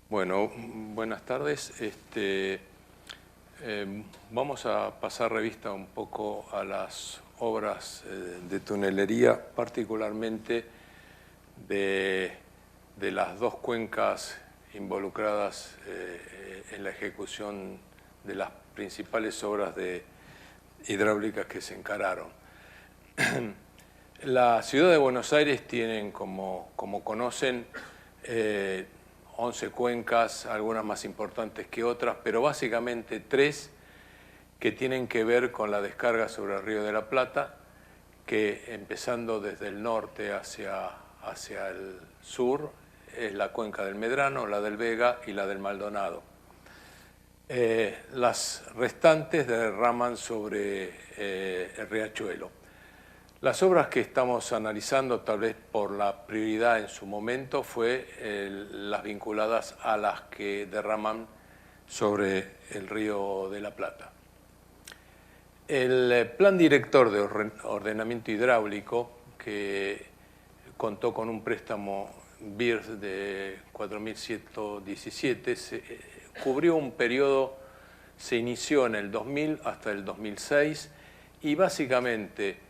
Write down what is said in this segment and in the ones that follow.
Bueno, buenas tardes. Vamos a pasar revista un poco a las obras de tunelería, particularmente de las dos cuencas involucradas en la ejecución de las principales obras hidráulicas que se encararon. La ciudad de Buenos Aires tiene, como conocen, 11 cuencas, algunas más importantes que otras, pero básicamente 3 que tienen que ver con la descarga sobre el Río de la Plata, que empezando desde el norte hacia el sur es la cuenca del Medrano, la del Vega y la del Maldonado. Las restantes derraman sobre el riachuelo. Las obras que estamos analizando, tal vez por la prioridad en su momento, fue las vinculadas a las que derraman sobre el Río de la Plata. El Plan Director de Ordenamiento Hidráulico, que contó con un préstamo BIRS de 4.117, cubrió un periodo, se inició en el 2000 hasta el 2006 y básicamente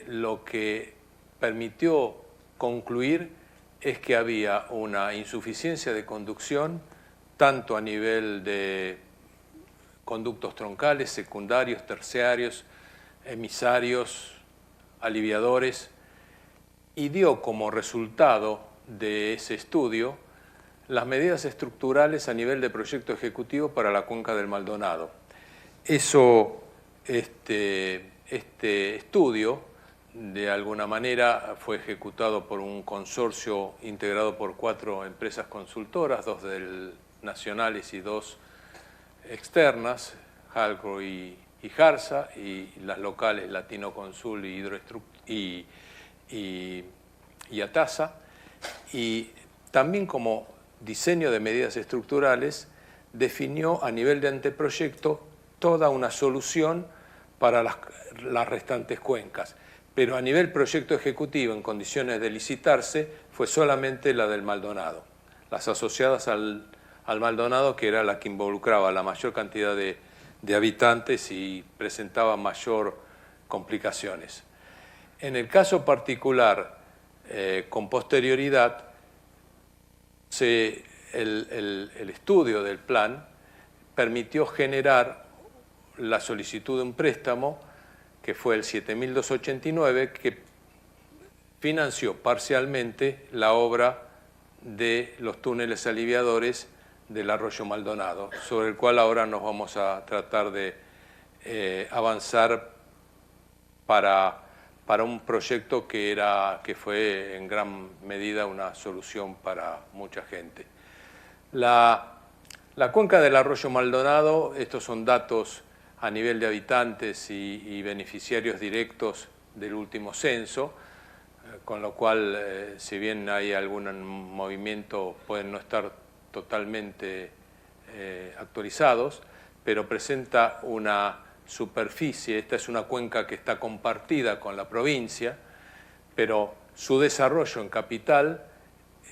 lo que permitió concluir es que había una insuficiencia de conducción, tanto a nivel de conductos troncales, secundarios, terciarios, emisarios, aliviadores, y dio como resultado de ese estudio las medidas estructurales a nivel de proyecto ejecutivo para la cuenca del Maldonado. Eso, este estudio, de alguna manera, fue ejecutado por un consorcio integrado por 4 empresas consultoras, 2 nacionales y 2 externas, Halcro y Harsa, y las locales Latino Consul y Atasa, y también como diseño de medidas estructurales definió a nivel de anteproyecto toda una solución para las restantes cuencas, pero a nivel proyecto ejecutivo en condiciones de licitarse fue solamente la del Maldonado, las asociadas al Maldonado, que era la que involucraba la mayor cantidad de habitantes y presentaba mayor complicaciones. En el caso particular, con posterioridad, el estudio del plan permitió generar la solicitud de un préstamo, que fue el 7.289, que financió parcialmente la obra de los túneles aliviadores del arroyo Maldonado, sobre el cual ahora nos vamos a tratar de avanzar para un proyecto que fue en gran medida una solución para mucha gente. La cuenca del arroyo Maldonado, estos son datos a nivel de habitantes y beneficiarios directos del último censo, con lo cual, si bien hay algún movimiento, pueden no estar totalmente actualizados, pero presenta una superficie. Esta es una cuenca que está compartida con la provincia, pero su desarrollo en capital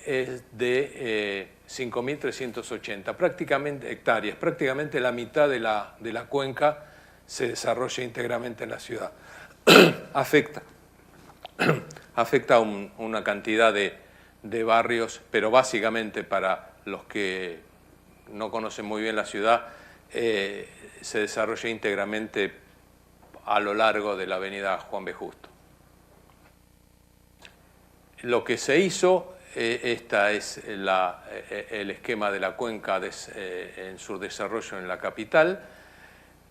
es de 5.380 prácticamente hectáreas, prácticamente la mitad de la cuenca se desarrolla íntegramente en la ciudad. Afecta a una cantidad de barrios, pero básicamente para los que no conocen muy bien la ciudad, se desarrolla íntegramente a lo largo de la avenida Juan B. Justo. Lo que se hizo, esta es el esquema de la cuenca en su desarrollo en la capital.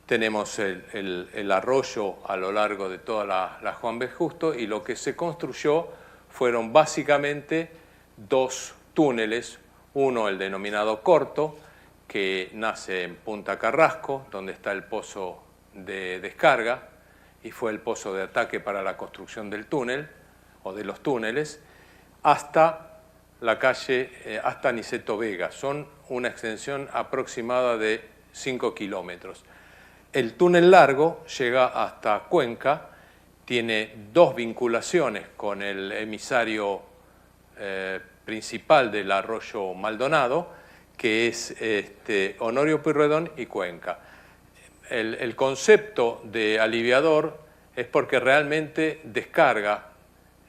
Tenemos el arroyo a lo largo de toda la Juan B. Justo, y lo que se construyó fueron básicamente 2 túneles, uno el denominado corto, que nace en Punta Carrasco, donde está el pozo de descarga, y fue el pozo de ataque para la construcción del túnel, o de los túneles, hasta la calle, hasta Niceto Vega. Son una extensión aproximada de 5 kilómetros. El túnel largo llega hasta Cuenca, tiene 2 vinculaciones con el emisario principal del arroyo Maldonado, que es Honorio Pueyrredón y Cuenca. El concepto de aliviador es porque realmente descarga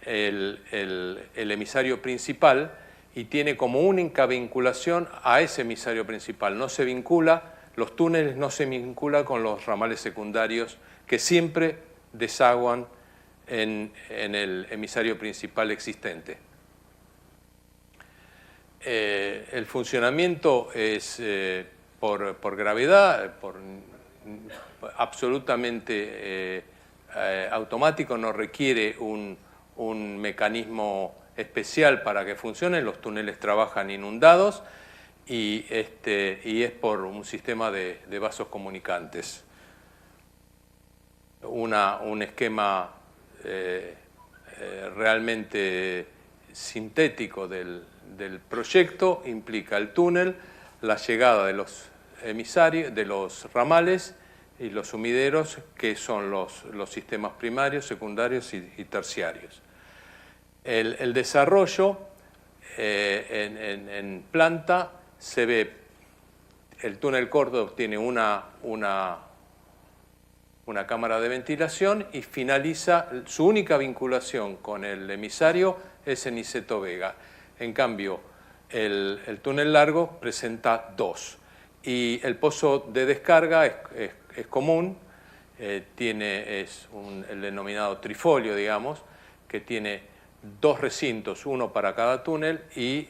el emisario principal y tiene como única vinculación a ese emisario principal. No se vincula, los túneles no se vinculan con los ramales secundarios que siempre desaguan en el emisario principal existente. El funcionamiento es por gravedad, absolutamente automático, no requiere un mecanismo especial para que funcione. Los túneles trabajan inundados y es por un sistema de vasos comunicantes. Un esquema realmente sintético del proyecto implica el túnel, la llegada de los emisarios, de los ramales y los sumideros, que son los sistemas primarios, secundarios y terciarios. El desarrollo en planta se ve, el túnel corto tiene una cámara de ventilación y finaliza, su única vinculación con el emisario es en Niceto Vega. En cambio, el túnel largo presenta dos. Y el pozo de descarga es común, es el denominado trifolio, digamos, que tiene dos recintos, uno para cada túnel y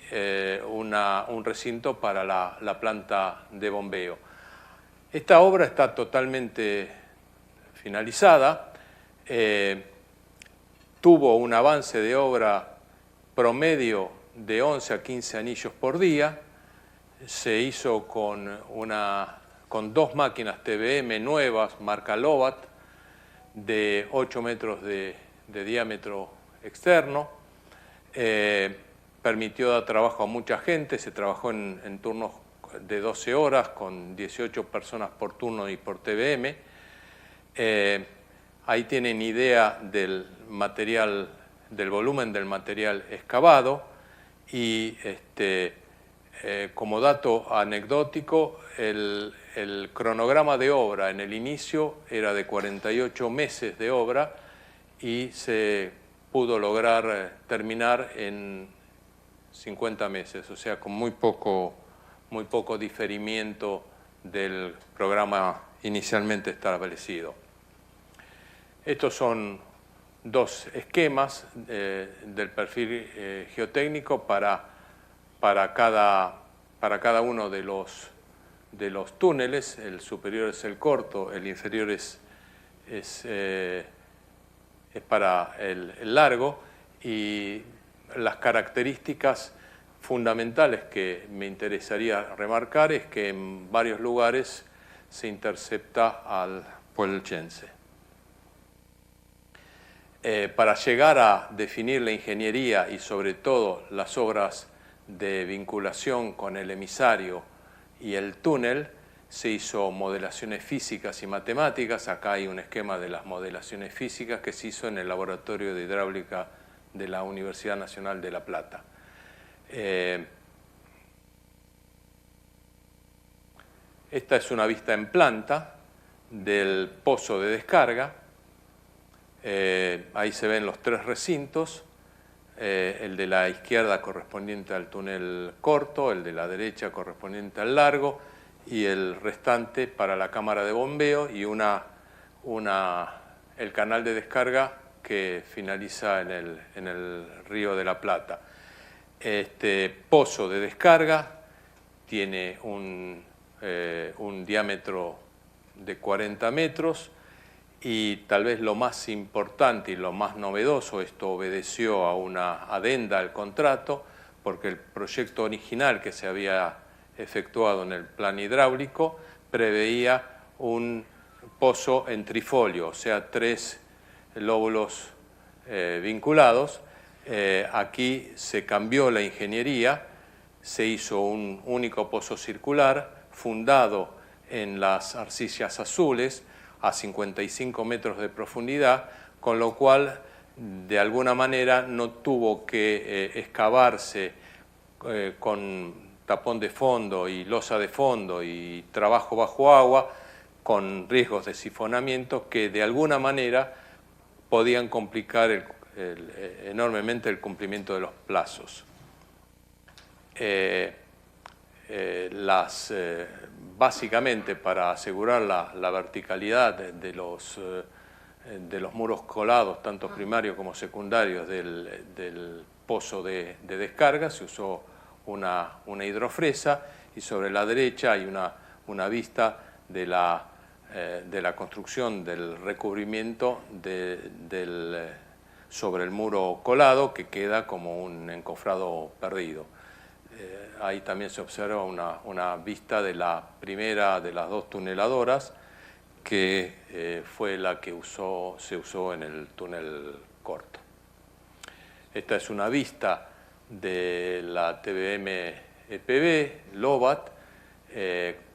un recinto para la planta de bombeo. Esta obra está totalmente finalizada, tuvo un avance de obra promedio de 11 a 15 anillos por día, se hizo con dos máquinas TBM nuevas, marca Lobat, de 8 metros de diámetro externo, permitió dar trabajo a mucha gente, se trabajó en turnos de 12 horas con 18 personas por turno y por TBM. Ahí tienen idea del material, del volumen del material excavado y como dato anecdótico, el cronograma de obra en el inicio era de 48 meses de obra y se pudo lograr terminar en 50 meses, o sea, con muy poco diferimiento del programa inicialmente establecido. Estos son dos esquemas del perfil geotécnico para cada uno de los túneles. El superior es el corto, el inferior es para el largo, y las características fundamentales que me interesaría remarcar es que en varios lugares se intercepta al Puelchense. Para llegar a definir la ingeniería y sobre todo las obras de vinculación con el emisario y el túnel, se hizo modelaciones físicas y matemáticas. Acá hay un esquema de las modelaciones físicas que se hizo en el Laboratorio de Hidráulica de la Universidad Nacional de La Plata. Esta es una vista en planta del pozo de descarga. Ahí se ven los tres recintos, el de la izquierda correspondiente al túnel corto, el de la derecha correspondiente al largo y el restante para la cámara de bombeo y el canal de descarga que finaliza en el río de la Plata. Este pozo de descarga tiene un diámetro de 40 metros y tal vez lo más importante y lo más novedoso, esto obedeció a una adenda al contrato, porque el proyecto original que se había efectuado en el plan hidráulico preveía un pozo en trifolio, o sea, 3 lóbulos vinculados. Aquí se cambió la ingeniería, se hizo un único pozo circular fundado en las arcillas azules a 55 metros de profundidad, con lo cual de alguna manera no tuvo que excavarse con tapón de fondo y losa de fondo y trabajo bajo agua, con riesgos de sifonamiento que de alguna manera podían complicar enormemente el cumplimiento de los plazos. Básicamente, para asegurar la verticalidad de los muros colados, tanto primarios como secundarios, del pozo de descarga, se usó una hidrofresa, y sobre la derecha hay una vista de la construcción del recubrimiento sobre el muro colado, que queda como un encofrado perdido. Ahí también se observa una vista de la primera de las dos tuneladoras, que fue la que se usó en el túnel corto. Esta es una vista de la TBM-EPB, Lobat.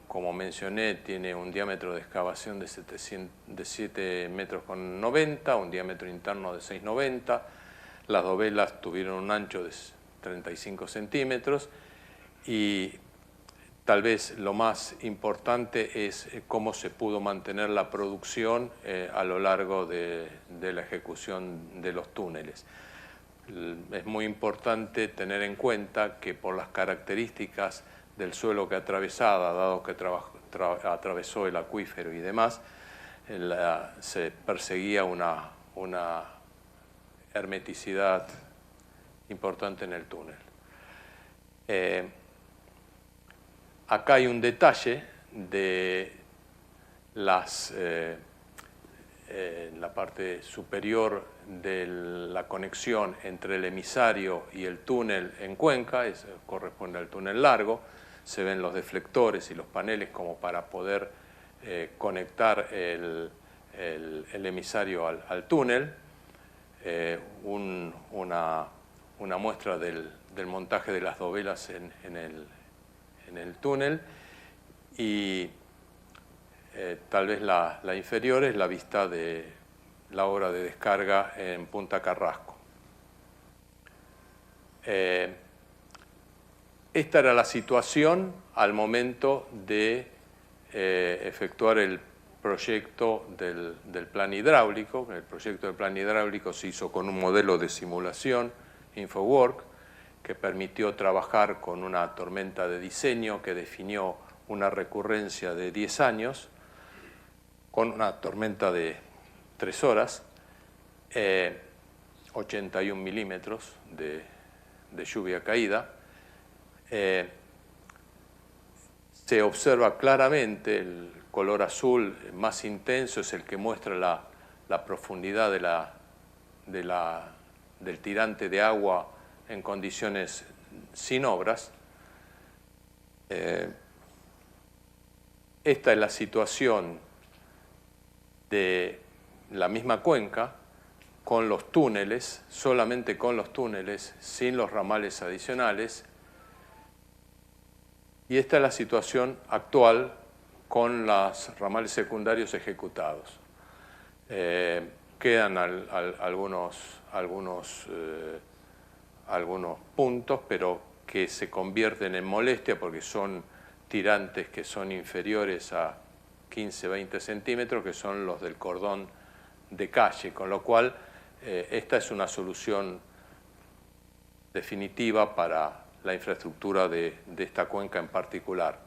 Como mencioné, tiene un diámetro de excavación de 7,90 metros, un diámetro interno de 6,90. Las dovelas tuvieron un ancho de 35 centímetros, y tal vez lo más importante es cómo se pudo mantener la producción a lo largo de la ejecución de los túneles. Es muy importante tener en cuenta que, por las características del suelo que atravesaba, dado que atravesó el acuífero y demás, se perseguía una hermeticidad importante en el túnel. Acá hay un detalle de la parte superior de la conexión entre el emisario y el túnel en Cuenca, corresponde al túnel largo. Se ven los deflectores y los paneles como para poder conectar el emisario al túnel. Una muestra del montaje de las dovelas en el túnel, y tal vez la inferior es la vista de la obra de descarga en Punta Carrasco. Esta era la situación al momento de efectuar el proyecto del plan hidráulico. El proyecto del plan hidráulico se hizo con un modelo de simulación, InfoWork, que permitió trabajar con una tormenta de diseño que definió una recurrencia de 10 años, con una tormenta de 3 horas, 81 milímetros de lluvia caída. Se observa claramente el color azul más intenso, es el que muestra la profundidad del tirante de agua en condiciones sin obras. Esta es la situación de la misma cuenca, con los túneles, solamente con los túneles, sin los ramales adicionales. Y esta es la situación actual con los ramales secundarios ejecutados. Quedan algunos puntos, pero que se convierten en molestia porque son tirantes que son inferiores a 15-20 centímetros, que son los del cordón de calle, con lo cual esta es una solución definitiva para la infraestructura de esta cuenca en particular.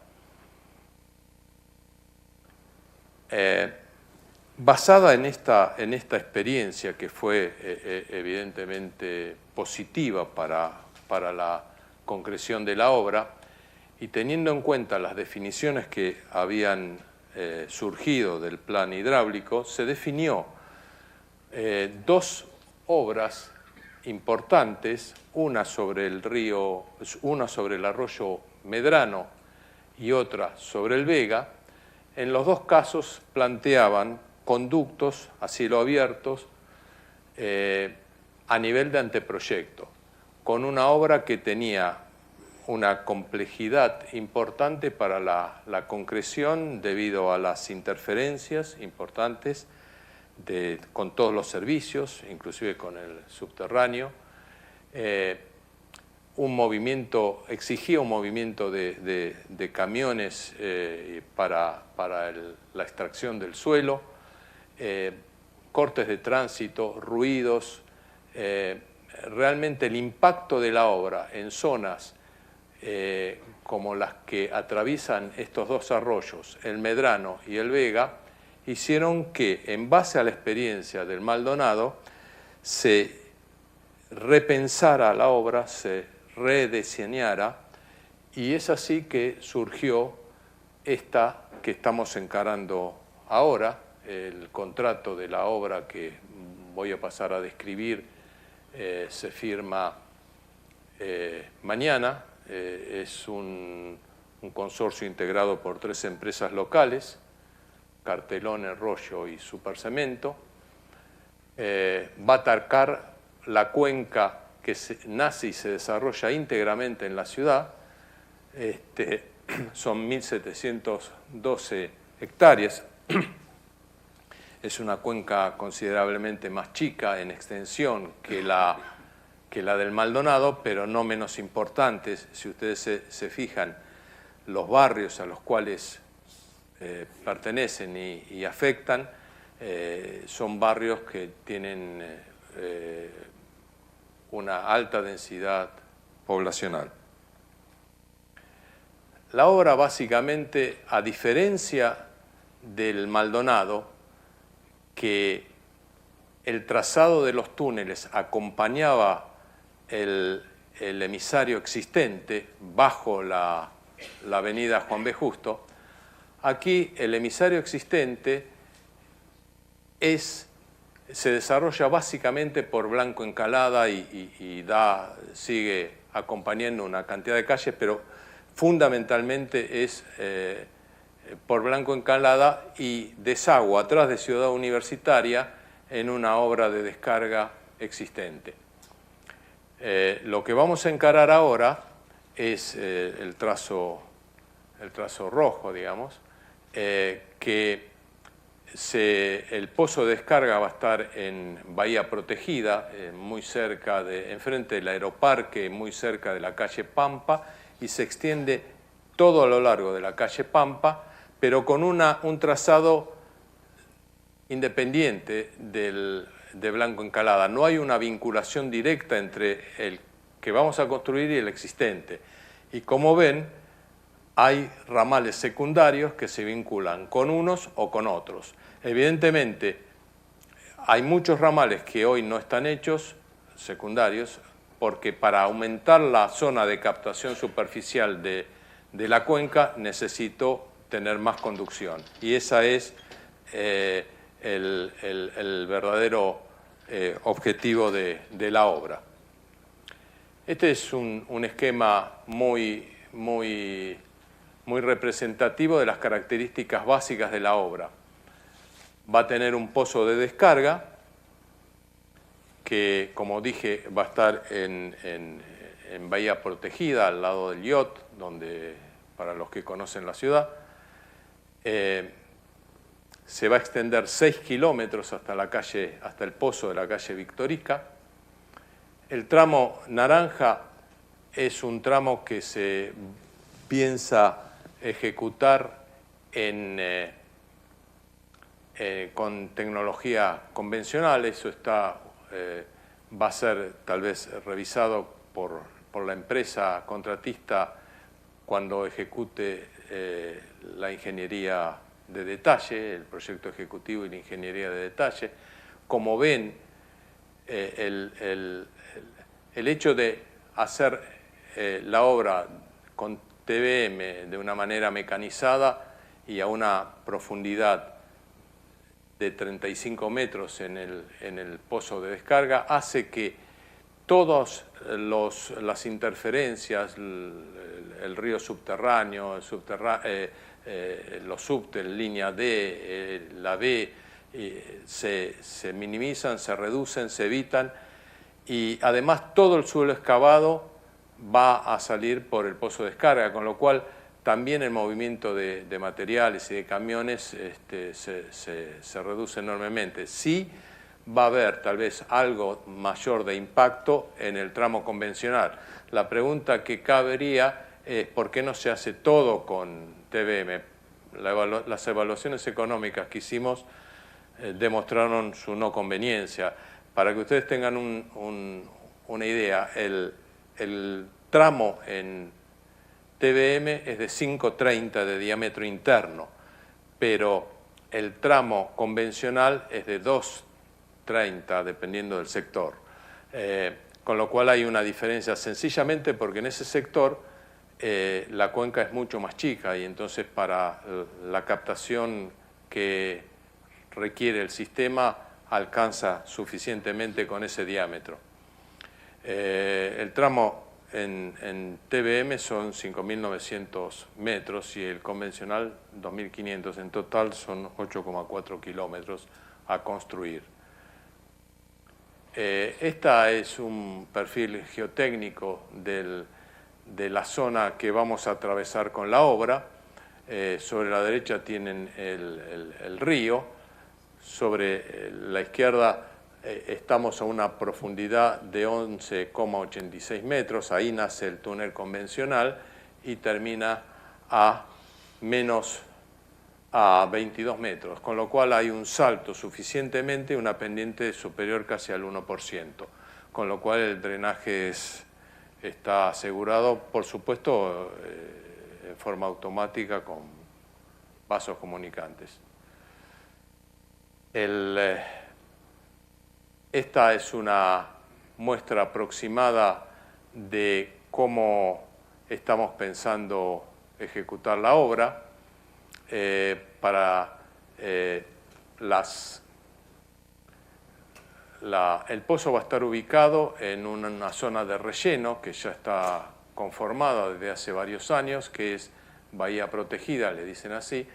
Basada en esta experiencia, que fue evidentemente positiva para la concreción de la obra, y teniendo en cuenta las definiciones que habían surgido del plan hidráulico, se definió dos obras importantes, una sobre el arroyo Medrano y otra sobre el Vega. En los dos casos planteaban conductos a cielo abiertos a nivel de anteproyecto, con una obra que tenía una complejidad importante para la concreción debido a las interferencias importantes con todos los servicios, inclusive con el subterráneo. exigía un movimiento de camiones para la extracción del suelo, cortes de tránsito, ruidos. Realmente el impacto de la obra en zonas como las que atraviesan estos dos arroyos, el Medrano y el Vega, hicieron que, en base a la experiencia del Maldonado, se repensara la obra, se rediseñara, y es así que surgió esta que estamos encarando ahora. El contrato de la obra que voy a pasar a describir se firma mañana. Es un consorcio integrado por 3 empresas locales, Cartelone, Rollo y Supercemento. Va a abarcar la cuenca que nace y se desarrolla íntegramente en la ciudad. Son 1.712 hectáreas. Es una cuenca considerablemente más chica en extensión que la del Maldonado, pero no menos importante. Si ustedes se fijan, los barrios a los cuales pertenecen y afectan son barrios que tienen una alta densidad poblacional. La obra, básicamente, a diferencia del Maldonado, que el trazado de los túneles acompañaba el emisario existente bajo la avenida Juan B. Justo, aquí el emisario existente se desarrolla básicamente por Blanco Encalada y sigue acompañando una cantidad de calles, pero fundamentalmente es por Blanco Encalada y desagua atrás de Ciudad Universitaria en una obra de descarga existente. Lo que vamos a encarar ahora es el trazo rojo, digamos, que el pozo de descarga va a estar en Bahía Protegida, muy cerca enfrente del Aeroparque, muy cerca de la calle Pampa, y se extiende todo a lo largo de la calle Pampa, pero con un trazado independiente de Blanco Encalada. No hay una vinculación directa entre el que vamos a construir y el existente. Y como ven, hay ramales secundarios que se vinculan con unos o con otros. Evidentemente, hay muchos ramales que hoy no están hechos, secundarios, porque para aumentar la zona de captación superficial de la cuenca necesito tener más conducción. Y ese es el verdadero objetivo de la obra. Este es un esquema muy representativo de las características básicas de la obra. Va a tener un pozo de descarga que, como dije, va a estar en Bahía Protegida, al lado del Yacht, donde, para los que conocen la ciudad, se va a extender 6 kilómetros hasta el pozo de la calle Victorica. El tramo naranja es un tramo que se piensa ejecutar con tecnología convencional. Eso va a ser tal vez revisado por la empresa contratista cuando ejecute la ingeniería de detalle, el proyecto ejecutivo y la ingeniería de detalle. Como ven, el hecho de hacer la obra con TBM de una manera mecanizada y a una profundidad de 35 metros en el pozo de descarga hace que todas las interferencias, el río subterráneo, los subtes, línea D, la B, se minimizan, se reducen, se evitan, y además todo el suelo excavado va a salir por el pozo de descarga, con lo cual también el movimiento de materiales y de camiones se reduce enormemente. Sí va a haber tal vez algo mayor de impacto en el tramo convencional. La pregunta que cabería es ¿por qué no se hace todo con TBM? Las evaluaciones económicas que hicimos demostraron su no conveniencia. Para que ustedes tengan una idea, el tramo en TBM es de 5,30 de diámetro interno, pero el tramo convencional es de 2,30 dependiendo del sector. Con lo cual hay una diferencia sencillamente porque en ese sector la cuenca es mucho más chica y entonces para la captación que requiere el sistema alcanza suficientemente con ese diámetro. El tramo en TBM son 5.900 metros y el convencional 2.500. En total son 8,4 kilómetros a construir. Esta es un perfil geotécnico de la zona que vamos a atravesar con la obra. Sobre la derecha tienen el río. Sobre la izquierda estamos a una profundidad de 11,86 metros, ahí nace el túnel convencional y termina a 22 metros, con lo cual hay un salto suficientemente, una pendiente superior casi al 1%, con lo cual el drenaje está asegurado, por supuesto, en forma automática con vasos comunicantes. Esta es una muestra aproximada de cómo estamos pensando ejecutar la obra. El pozo va a estar ubicado en una zona de relleno que ya está conformada desde hace varios años, que es bahía protegida, le dicen así.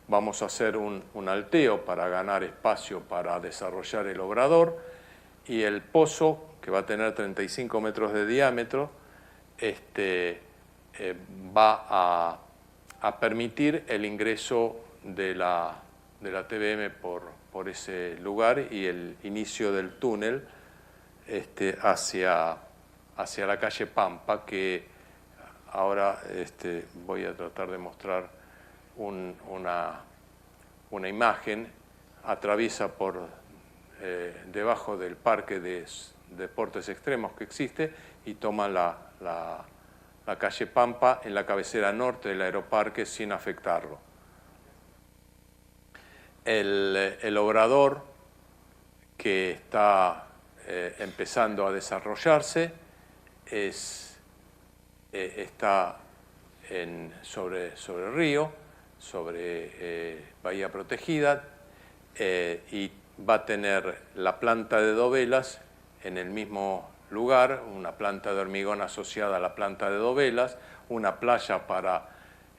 Vamos a hacer un alteo para ganar espacio para desarrollar el obrador y el pozo, que va a tener 35 metros de diámetro, va a permitir el ingreso de la TBM por ese lugar y el inicio del túnel hacia la calle Pampa, que ahora voy a tratar de mostrar una imagen. Atraviesa por debajo del parque de deportes extremos que existe y toma la calle Pampa en la cabecera norte del aeroparque sin afectarlo. El obrador que está empezando a desarrollarse está sobre el río, sobre bahía protegida, y va a tener la planta de dovelas en el mismo lugar, una planta de hormigón asociada a la planta de dovelas, una playa para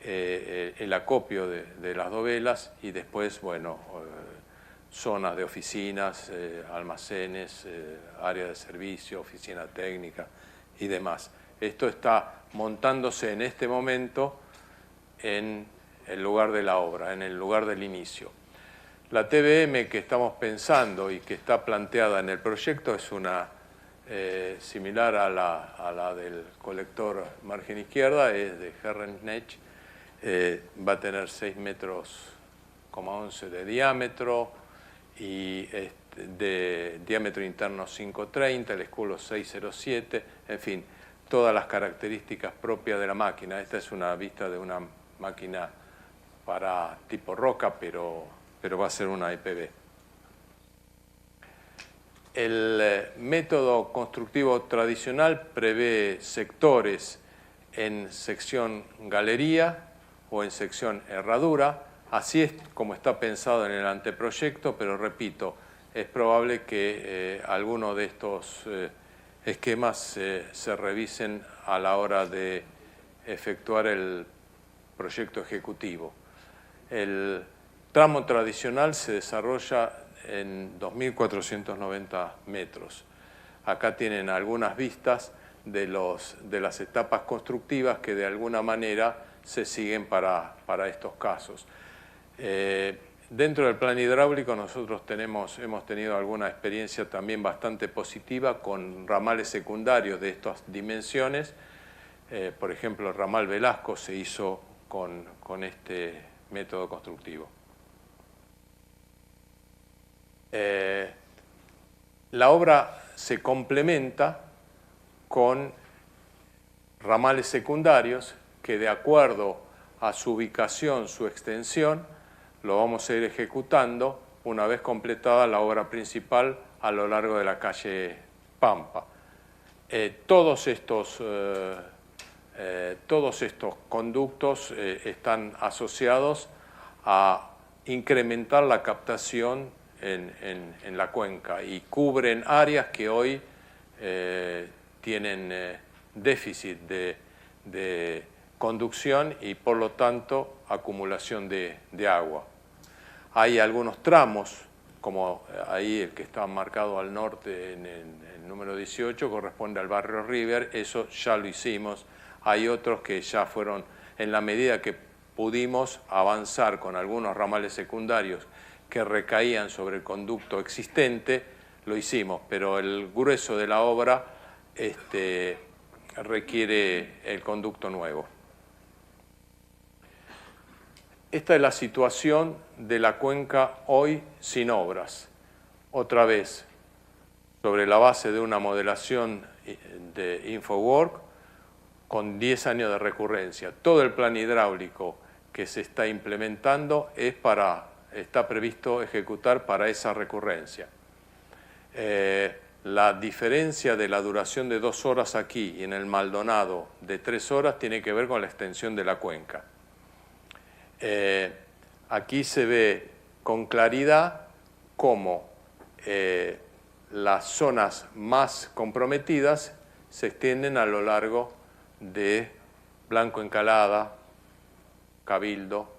el acopio de las dovelas y después, bueno, zonas de oficinas, almacenes, área de servicio, oficina técnica y demás. Esto está montándose en este momento en el lugar de la obra, en el lugar del inicio. La TBM que estamos pensando y que está planteada en el proyecto es una similar a la del colector margen izquierda, es de Herrenschnecke, va a tener 6,11 metros de diámetro y de diámetro interno 5,30, el escudo 6,07, en fin, todas las características propias de la máquina. Esta es una vista de una máquina para tipo roca, pero va a ser una EPB. El método constructivo tradicional prevé sectores en sección galería o en sección herradura. Así es como está pensado en el anteproyecto, pero repito, es probable que algunos de estos esquemas se revisen a la hora de efectuar el proyecto ejecutivo. El tramo tradicional se desarrolla en 2.490 metros. Acá tienen algunas vistas de las etapas constructivas que de alguna manera se siguen para estos casos. Dentro del plan hidráulico nosotros hemos tenido alguna experiencia también bastante positiva con ramales secundarios de estas dimensiones. Por ejemplo, el ramal Velasco se hizo con este método constructivo. La obra se complementa con ramales secundarios que, de acuerdo a su ubicación, su extensión, lo vamos a ir ejecutando una vez completada la obra principal a lo largo de la calle Pampa. Todos estos conductos están asociados a incrementar la captación en la cuenca y cubren áreas que hoy tienen déficit de conducción y por lo tanto acumulación de agua. Hay algunos tramos, como ahí el que está marcado al norte en el número 18, corresponde al barrio River, eso ya lo hicimos. Hay otros que ya fueron, en la medida que pudimos avanzar con algunos ramales secundarios que recaían sobre el conducto existente, lo hicimos, pero el grueso de la obra requiere el conducto nuevo. Esta es la situación de la cuenca hoy sin obras. Otra vez, sobre la base de una modelación de InfoWork con 10 años de recurrencia. Todo el plan hidráulico que se está implementando está previsto ejecutar para esa recurrencia. La diferencia de la duración de 2 horas aquí y en el Maldonado de 3 horas tiene que ver con la extensión de la cuenca. Aquí se ve con claridad cómo las zonas más comprometidas se extienden a lo largo de Blanco Encalada, Cabildo,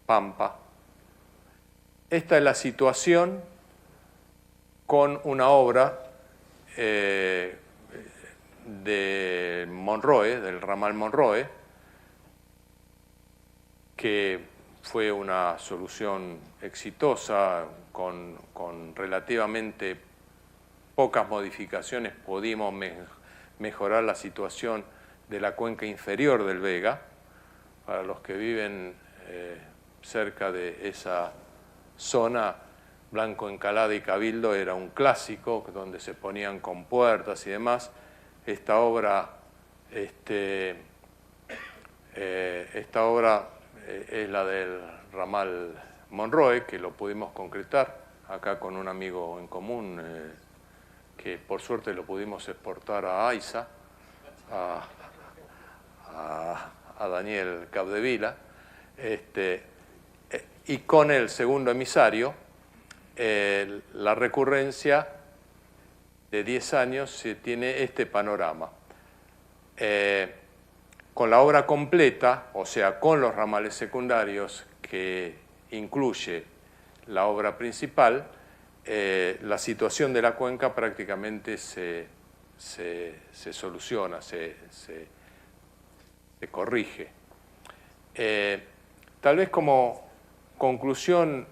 Pampa. Esta es la situación con una obra de Monroe, del ramal Monroe, que fue una solución exitosa, con relativamente pocas modificaciones pudimos mejorar la situación de la cuenca inferior del Vega. Para los que viven cerca de esa zona, Blanco Encalada y Cabildo era un clásico, donde se ponían compuertas y demás. Esta obra es la del ramal Monroe, que lo pudimos concretar acá con un amigo en común, que por suerte lo pudimos exportar a AISA, a Daniel Capdevila, y con el segundo emisario, la recurrencia de 10 años se tiene este panorama. Con la obra completa, o sea, con los ramales secundarios que incluye la obra principal, la situación de la cuenca prácticamente se soluciona, se corrige. Tal vez como conclusión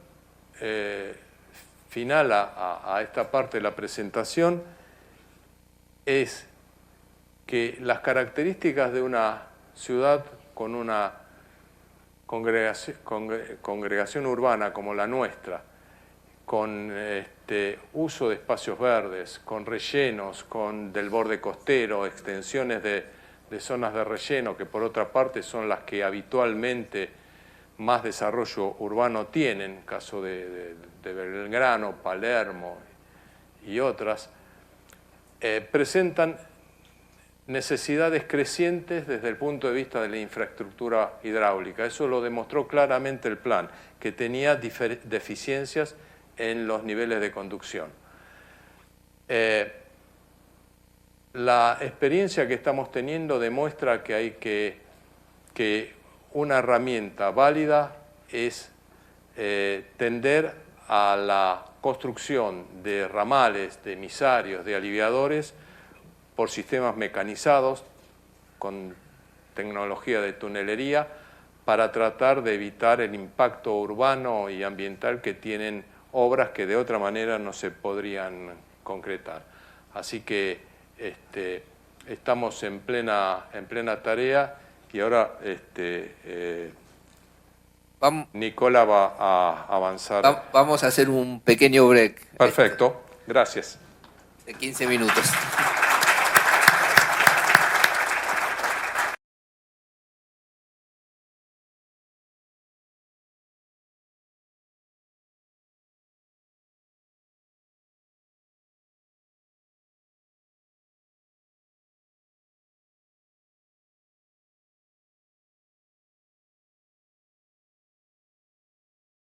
final a esta parte de la presentación es que las características de una ciudad con una congregación urbana como la nuestra, con uso de espacios verdes, con rellenos, del borde costero, extensiones de zonas de relleno, que por otra parte son las que habitualmente más desarrollo urbano tienen, caso de Belgrano, Palermo y otras, presentan necesidades crecientes desde el punto de vista de la infraestructura hidráulica. Eso lo demostró claramente el plan, que tenía deficiencias en los niveles de conducción. La experiencia que estamos teniendo demuestra que una herramienta válida es tender a la construcción de ramales, de emisarios, de aliviadores por sistemas mecanizados con tecnología de tunelería para tratar de evitar el impacto urbano y ambiental que tienen obras que de otra manera no se podrían concretar. Así que estamos en plena tarea y ahora Nicola va a avanzar. Vamos a hacer un pequeño break. Perfecto, gracias. De 15 minutos.